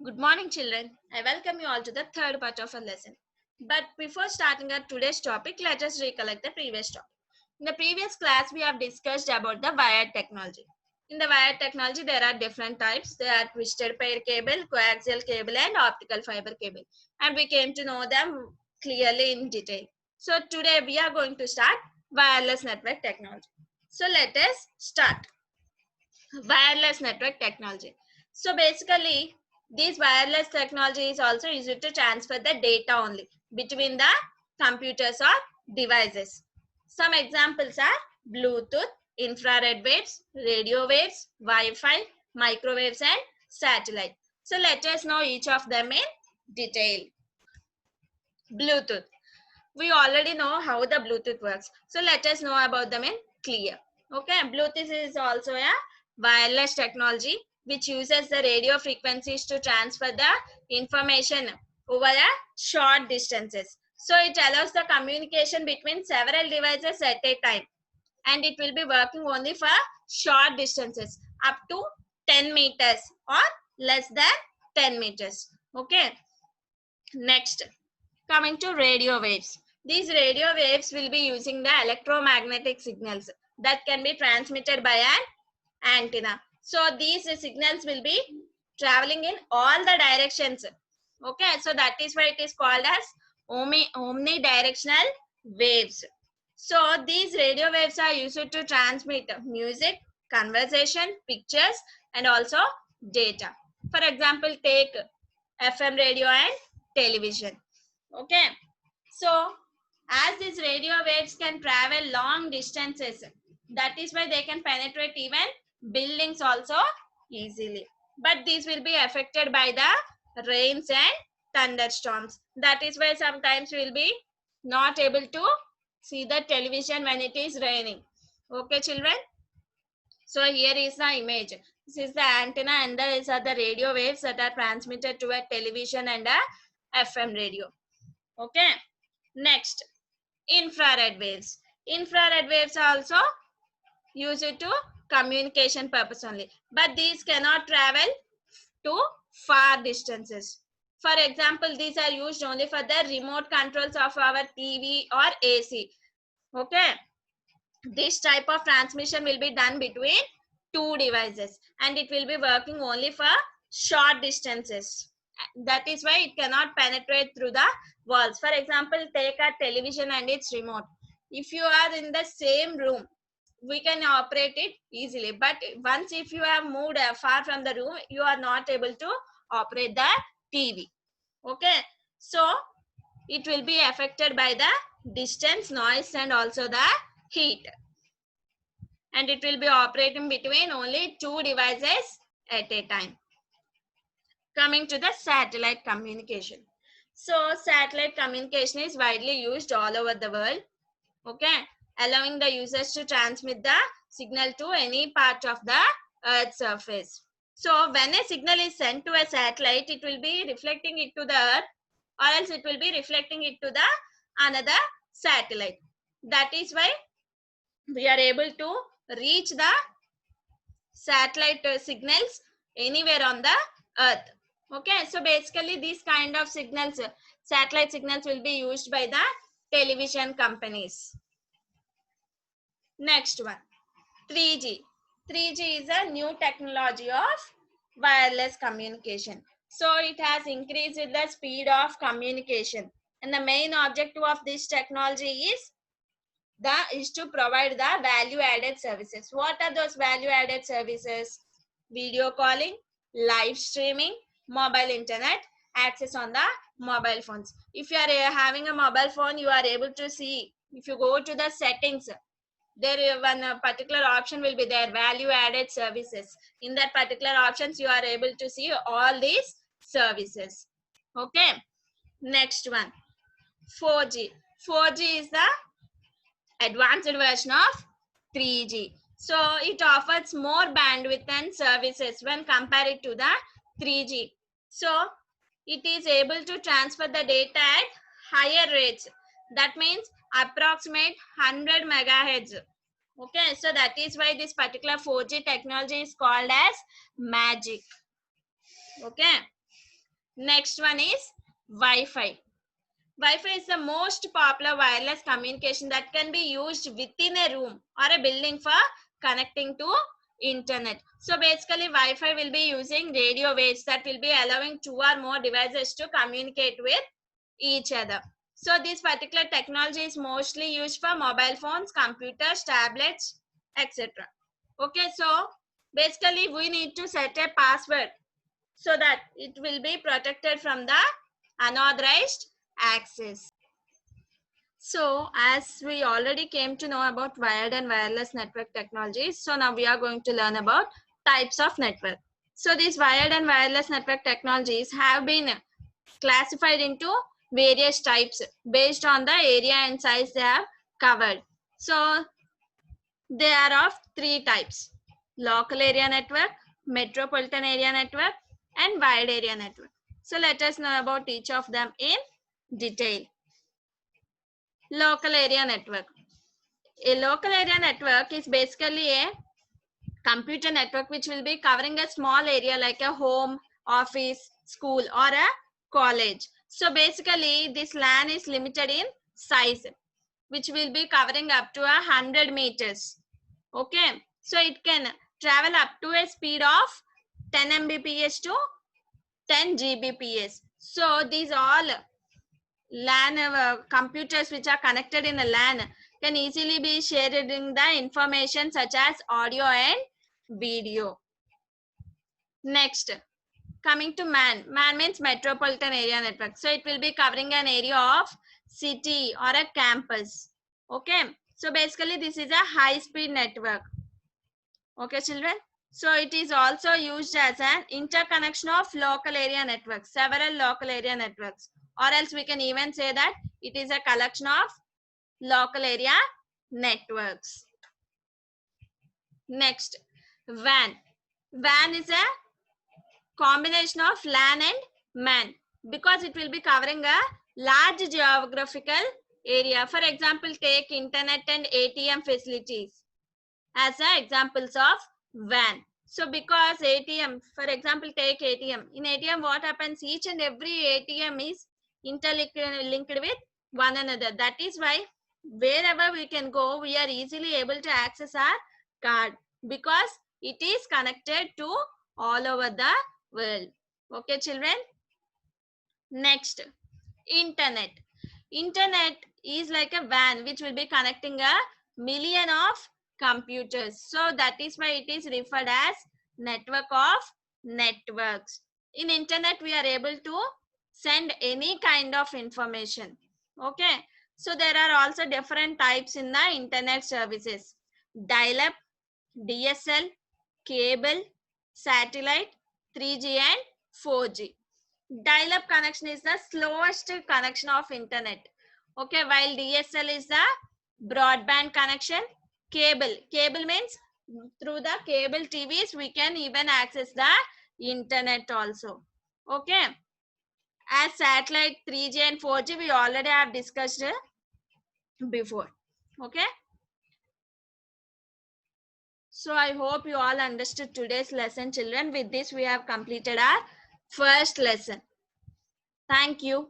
Good morning, children. I welcome you all to the third part of our lesson. But before starting our today's topic, let us recollect the previous topic. In the previous class, we have discussed about the wired technology. In the wired technology, there are different types. There are twisted pair cable, coaxial cable, and optical fiber cable. And we came to know them clearly in detail. So today we are going to start wireless network technology. So let us start wireless network technology. So basically, this wireless technology is also used to transfer the data only between the computers or devices. Some examples are Bluetooth, infrared waves, radio waves, Wi-Fi, microwaves, and satellite. So let us know each of them in detail. Bluetooth. We already know how the Bluetooth works. So let us know about them in clear. Okay, Bluetooth is also a wireless technology which uses the radio frequencies to transfer the information over a short distances. So it allows the communication between several devices at a time, and it will be working only for short distances up to 10 meters or less than 10 meters. Okay, next, coming to radio waves. These radio waves will be using the electromagnetic signals that can be transmitted by an antenna. So these signals will be traveling in all the directions. Okay, so that is why it is called as omnidirectional waves. So these radio waves are used to transmit music, conversation, pictures, and also data. For example, take FM radio and television. Okay, so as these radio waves can travel long distances, that is why they can penetrate even buildings also easily. But these will be affected by the rains and thunderstorms. That is why sometimes we will be not able to see the television when it is raining. Okay, children. So here is the image. This is the antenna, and these are the radio waves that are transmitted to a television and a FM radio. Okay. Next, infrared waves. Infrared waves are also used to communication purpose only, but these cannot travel to far distances. For example, these are used only for the remote controls of our TV or AC. Okay, this type of transmission will be done between two devices, and it will be working only for short distances. That is why it cannot penetrate through the walls. For example, take a television and its remote. If you are in the same room, we can operate it easily, but once if you have moved far from the room, you are not able to operate the TV. Okay, so it will be affected by the distance, noise, and also the heat, and it will be operating between only two devices at a time. Coming to the satellite communication. So satellite communication is widely used all over the world. Okay, allowing the users to transmit the signal to any part of the Earth's surface. So when a signal is sent to a satellite, it will be reflecting it to the Earth, or else it will be reflecting it to the another satellite. That is why we are able to reach the satellite signals anywhere on the Earth. Okay, so basically these kind of signals, satellite signals, will be used by the television companies. Next one, 3G. 3G is a new technology of wireless communication. So it has increased the speed of communication. And the main objective of this technology is to provide the value added services. What are those value added services? Video calling, live streaming, mobile internet, access on the mobile phones. If you are having a mobile phone, you are able to see, if you go to the settings, there one particular option will be there, value added services. In that particular options, you are able to see all these services. Okay, next one, 4G. 4G is the advanced version of 3G. So it offers more bandwidth and services when compared to the 3G. So it is able to transfer the data at higher rates. That means approximate 100 megahertz. Okay, so that is why this particular 4G technology is called as magic. Okay, Next one is Wi-Fi. Wi-Fi is the most popular wireless communication that can be used within a room or a building for connecting to internet. So basically Wi-Fi will be using radio waves that will be allowing two or more devices to communicate with each other. So this particular technology is mostly used for mobile phones, computers, tablets, etc. Okay, so basically we need to set a password so that it will be protected from the unauthorized access. So as we already came to know about wired and wireless network technologies, so now we are going to learn about types of network. So these wired and wireless network technologies have been classified into various types based on the area and size they have covered. So they are of three types: local area network, metropolitan area network, and wide area network. So let us know about each of them in detail. Local area network. A local area network is basically a computer network which will be covering a small area like a home, office, school, or a college. So basically this LAN is limited in size, which will be covering up to 100 meters. Okay, so it can travel up to a speed of 10 Mbps to 10 Gbps. So these all LAN computers which are connected in a LAN can easily be sharing the information such as audio and video. Next, coming to MAN. MAN means metropolitan area network. So it will be covering an area of city or a campus. Okay, so basically this is a high speed network. Okay, children. So it is also used as an interconnection of local area networks, several local area networks, or else we can even say that it is a collection of local area networks. Next, WAN. WAN is a combination of LAN and MAN because it will be covering a large geographical area. For example, take internet and ATM facilities as examples of WAN. So because ATM, for example, take ATM. In ATM, what happens? Each and every ATM is interlinked with one another. That is why wherever we can go, we are easily able to access our card because it is connected to all over the world. Okay, children. Next, internet. Internet is like a WAN which will be connecting a million of computers. So that is why it is referred as network of networks. In internet, we are able to send any kind of information. Okay. So there are also different types in the internet services: dial-up, DSL, cable, satellite, 3G and 4G. Dial-up connection is the slowest connection of internet. Okay, while DSL is the broadband connection. Cable means through the cable TVs we can even access the internet also. Okay, as satellite, 3G and 4G we already have discussed before. Okay, so I hope you all understood today's lesson, children. With this we have completed our first lesson. Thank you.